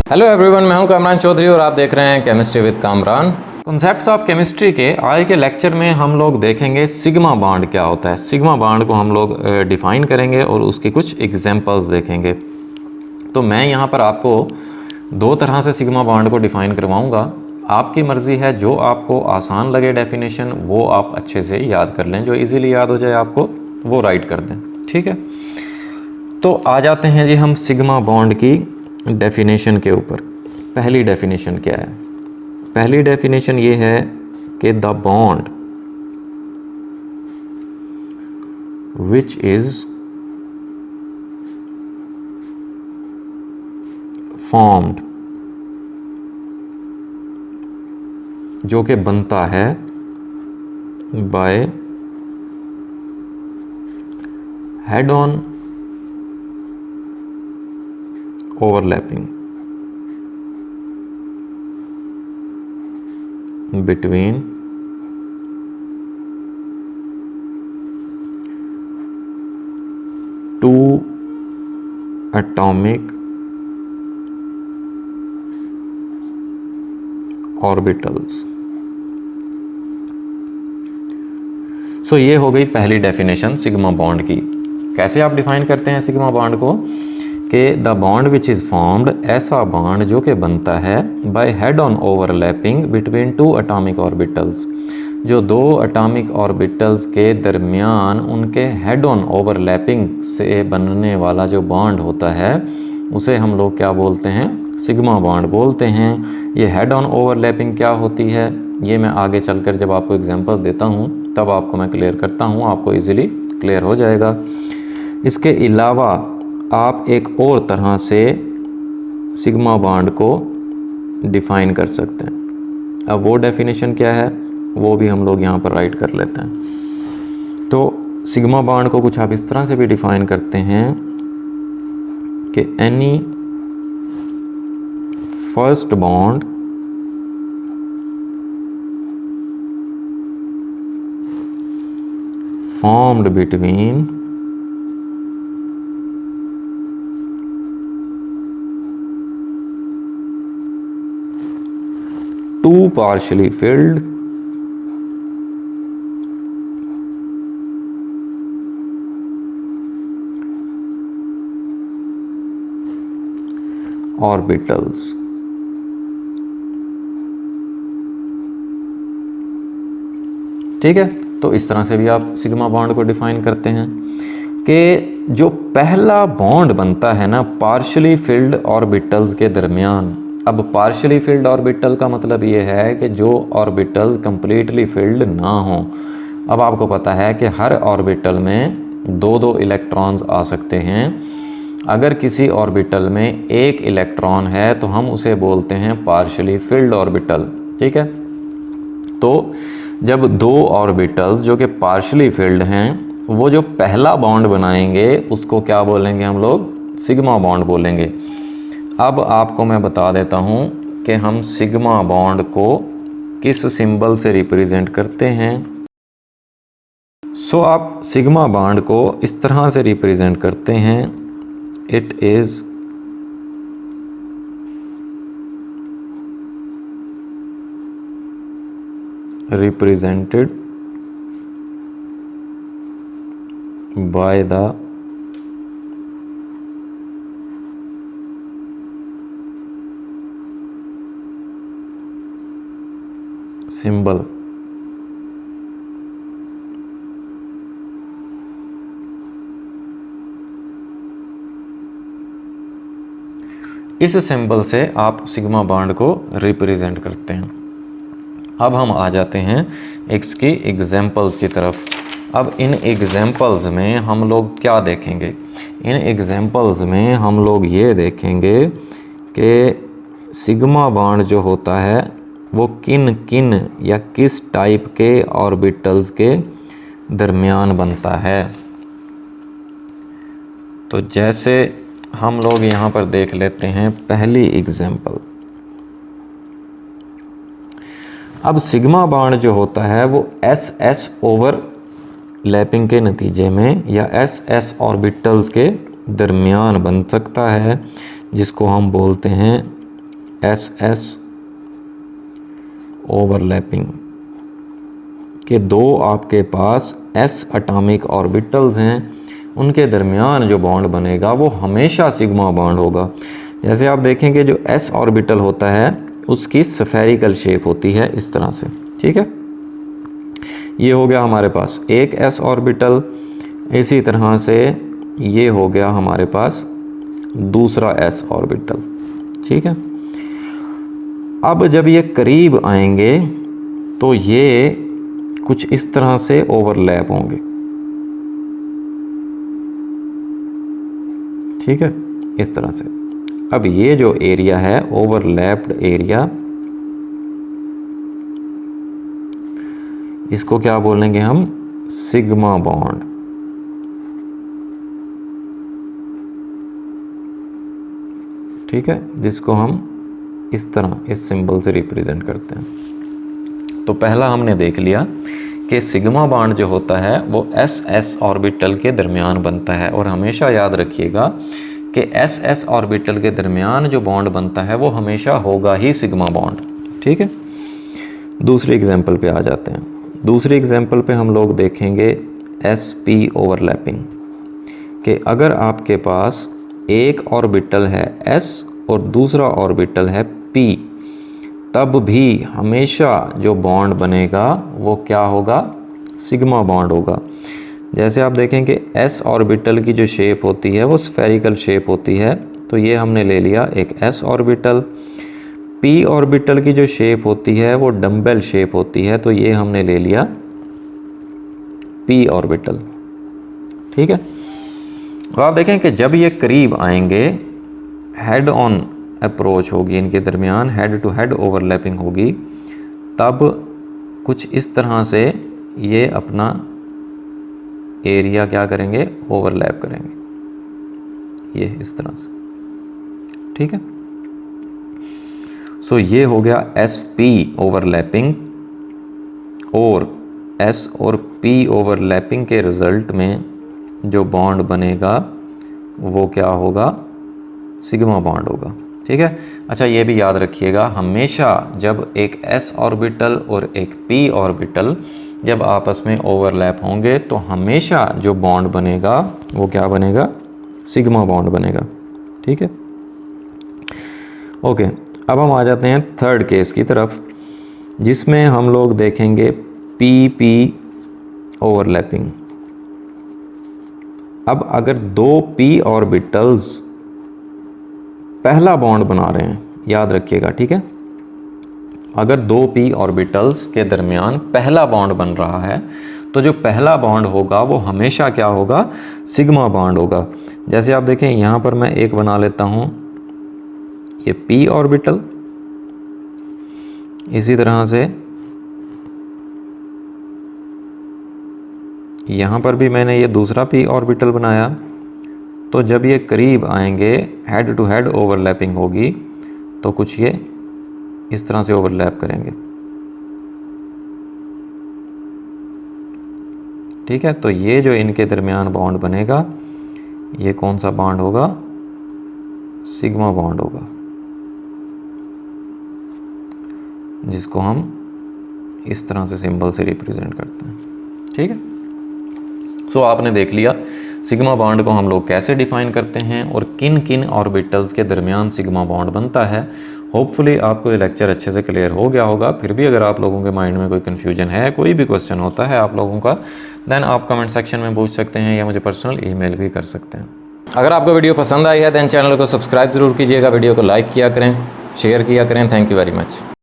Hello everyone, मैं हूं कामरान चौधरी और आप देख रहे हैं chemistry with Kamran. Concepts of chemistry के आज के लेक्चर में हम लोग देखेंगे सिग्मा बॉन्ड क्या होता है। सिग्मा बॉन्ड को हम लोग डिफ़ाइन करेंगे और उसकी कुछ एग्जांपल्स देखेंगे। तो मैं यहाँ पर आपको दो तरह से सिग्मा बॉन्ड को डिफ़ाइन करवाऊँगा। आपकी मर्ज़ी है, जो आपको आसान लगे डेफिनेशन वो आप अच्छे से याद कर लें, जो ईज़िली याद हो जाए आपको वो राइट कर दें। ठीक है, तो आ जाते हैं जी हम सिग्मा बॉन्ड की डेफिनेशन के ऊपर। पहली डेफिनेशन क्या है? पहली डेफिनेशन ये है कि the bond which is formed, जो कि बनता है bye head on overlapping between two atomic orbitals। सो ये हो गई पहली डेफिनेशन सिग्मा बॉन्ड की। कैसे आप डिफाइन करते हैं सिग्मा बॉन्ड को? कि the bond which is formed, ऐसा बॉन्ड जो कि बनता है bye head on overlapping between two atomic orbitals, जो दो एटॉमिक ऑर्बिटल्स के दरमियान उनके हेड ऑन ओवरलैपिंग से बनने वाला जो बॉन्ड होता है उसे हम लोग क्या बोलते हैं? सिग्मा बॉन्ड बोलते हैं। ये हेड ऑन ओवरलैपिंग क्या होती है ये मैं आगे चलकर जब आपको एग्जांपल देता हूँ तब आपको मैं क्लियर करता हूँ, आपको इजीली क्लियर हो जाएगा। इसके अलावा आप एक और तरह से सिग्मा बॉन्ड को डिफ़ाइन कर सकते हैं। अब वो डेफिनेशन क्या है वो भी हम लोग यहाँ पर राइट कर लेते हैं। तो सिग्मा बॉन्ड को कुछ आप इस तरह से भी डिफ़ाइन करते हैं कि any first bond formed between two partially filled orbitals। ठीक है, तो इस तरह से भी आप सिग्मा बॉन्ड को डिफाइन करते हैं कि जो पहला बॉन्ड बनता है ना पार्शियली फिल्ड ऑर्बिटल्स के दरमियान। अब पार्शियली फिल्ड ऑर्बिटल का मतलब ये है कि जो ऑर्बिटल्स कंप्लीटली फिल्ड ना हों। अब आपको पता है कि हर ऑर्बिटल में दो दो इलेक्ट्रॉन्स आ सकते हैं। अगर किसी ऑर्बिटल में एक इलेक्ट्रॉन है तो हम उसे बोलते हैं पार्शियली फिल्ड ऑर्बिटल। ठीक है, तो जब दो ऑर्बिटल्स जो कि पार्शियली फिल्ड हैं वो जो पहला बॉन्ड बनाएंगे उसको क्या बोलेंगे हम लोग? सिग्मा बॉन्ड बोलेंगे। अब आपको मैं बता देता हूँ कि हम सिग्मा बॉन्ड को किस सिंबल से रिप्रेजेंट करते हैं। सो आप सिग्मा बॉन्ड को इस तरह से रिप्रेजेंट करते हैं, it is represented by the symbol. इस सिंबल से आप सिग्मा बॉन्ड को रिप्रेजेंट करते हैं। अब हम आ जाते हैं इसकी एग्जांपल्स की तरफ। अब इन एग्जांपल्स में हम लोग क्या देखेंगे? इन एग्जांपल्स में हम लोग ये देखेंगे कि सिग्मा बॉन्ड जो होता है वो किन किन या किस टाइप के ऑर्बिटल्स के दरमियान बनता है। तो जैसे हम लोग यहाँ पर देख लेते हैं पहली एग्जांपल। अब सिग्मा बॉन्ड जो होता है वो एस एस ओवर लैपिंग के नतीजे में या एस एस ऑर्बिटल्स के दरमियान बन सकता है, जिसको हम बोलते हैं एस एस ओवरलैपिंग के दो आपके पास s एटॉमिक ऑर्बिटल्स हैं, उनके दरमियान जो बॉन्ड बनेगा वो हमेशा सिग्मा बॉन्ड होगा। जैसे आप देखेंगे जो s ऑर्बिटल होता है उसकी स्फेरिकल शेप होती है इस तरह से, ठीक है। ये हो गया हमारे पास एक s ऑर्बिटल, इसी तरह से ये हो गया हमारे पास दूसरा s ऑर्बिटल, ठीक है। अब जब ये करीब आएंगे तो ये कुछ इस तरह से ओवरलैप होंगे, ठीक है, इस तरह से। अब ये जो एरिया है ओवरलैप्ड एरिया, इसको क्या बोलेंगे हम, सिग्मा बॉन्ड, ठीक है, जिसको हम इस तरह इस सिंबल से रिप्रेजेंट करते हैं। तो पहला हमने देख लिया कि सिग्मा बॉन्ड जो होता है वो एस एस ऑर्बिटल के दरमियान बनता है, और हमेशा याद रखिएगा कि एस एस ऑर्बिटल के दरमियान जो बॉन्ड बनता है वो हमेशा होगा ही सिग्मा बॉन्ड, ठीक है। दूसरी एग्जांपल पे आ जाते हैं। दूसरी एग्जांपल पे हम लोग देखेंगे एस पी ओवरलैपिंग, कि अगर आपके पास एक ऑर्बिटल है S और दूसरा ऑर्बिटल है P, तब भी हमेशा जो बॉन्ड बनेगा वो क्या होगा, सिग्मा बॉन्ड होगा। जैसे आप देखें कि S ऑर्बिटल की जो शेप होती है वो स्फेरिकल शेप होती है, तो ये हमने ले लिया एक S ऑर्बिटल। P ऑर्बिटल की जो शेप होती है वो डम्बेल शेप होती है, तो ये हमने ले लिया P ऑर्बिटल, ठीक है। तो आप देखें कि जब ये करीब आएंगे, हेड ऑन अप्रोच होगी इनके दरमियान, हेड टू हेड ओवरलैपिंग होगी, तब कुछ इस तरह से ये अपना एरिया क्या करेंगे, ओवरलैप करेंगे, ये इस तरह से, ठीक है। सो ये हो गया एस पी ओवरलैपिंग, और एस और पी ओवरलैपिंग के रिजल्ट में जो बॉन्ड बनेगा वो क्या होगा, सिग्मा बॉन्ड होगा, ठीक है। अच्छा, ये भी याद रखिएगा, हमेशा जब एक s ऑर्बिटल और एक p ऑर्बिटल जब आपस में ओवरलैप होंगे तो हमेशा जो बॉन्ड बनेगा वो क्या बनेगा, सिग्मा बॉन्ड बनेगा, ठीक है। ओके, अब हम आ जाते हैं थर्ड केस की तरफ, जिसमें हम लोग देखेंगे p ओवरलैपिंग। अब अगर दो p ऑर्बिटल्स पहला बॉन्ड बना रहे हैं, याद रखिएगा, ठीक है। अगर दो p ऑर्बिटल्स के दरमियान पहला बॉन्ड बन रहा है तो जो पहला बॉन्ड होगा वो हमेशा क्या होगा, सिग्मा बॉन्ड होगा। जैसे आप देखें यहाँ पर मैं एक बना लेता हूँ, ये p ऑर्बिटल, इसी तरह से यहाँ पर भी मैंने ये दूसरा p ऑर्बिटल बनाया। तो जब ये करीब आएंगे, हेड टू हेड ओवरलैपिंग होगी, तो कुछ ये इस तरह से ओवरलैप करेंगे, ठीक है। तो ये जो इनके दरमियान बॉन्ड बनेगा, ये कौन सा बॉन्ड होगा, सिग्मा बॉन्ड होगा, जिसको हम इस तरह से सिंबल से रिप्रेजेंट करते हैं, ठीक है। सो आपने देख लिया सिग्मा बॉन्ड को हम लोग कैसे डिफाइन करते हैं और किन किन ऑर्बिटल्स के दरमियान सिग्मा बॉन्ड बनता है। होपफुली आपको ये लेक्चर अच्छे से क्लियर हो गया होगा। फिर भी अगर आप लोगों के माइंड में कोई कन्फ्यूजन है, कोई भी क्वेश्चन होता है आप लोगों का, देन आप कमेंट सेक्शन में पूछ सकते हैं या मुझे पर्सनल ईमेल भी कर सकते हैं। अगर आपको वीडियो पसंद आई है देन चैनल को सब्सक्राइब ज़रूर कीजिएगा, वीडियो को लाइक किया करें, शेयर किया करें। Thank you very much.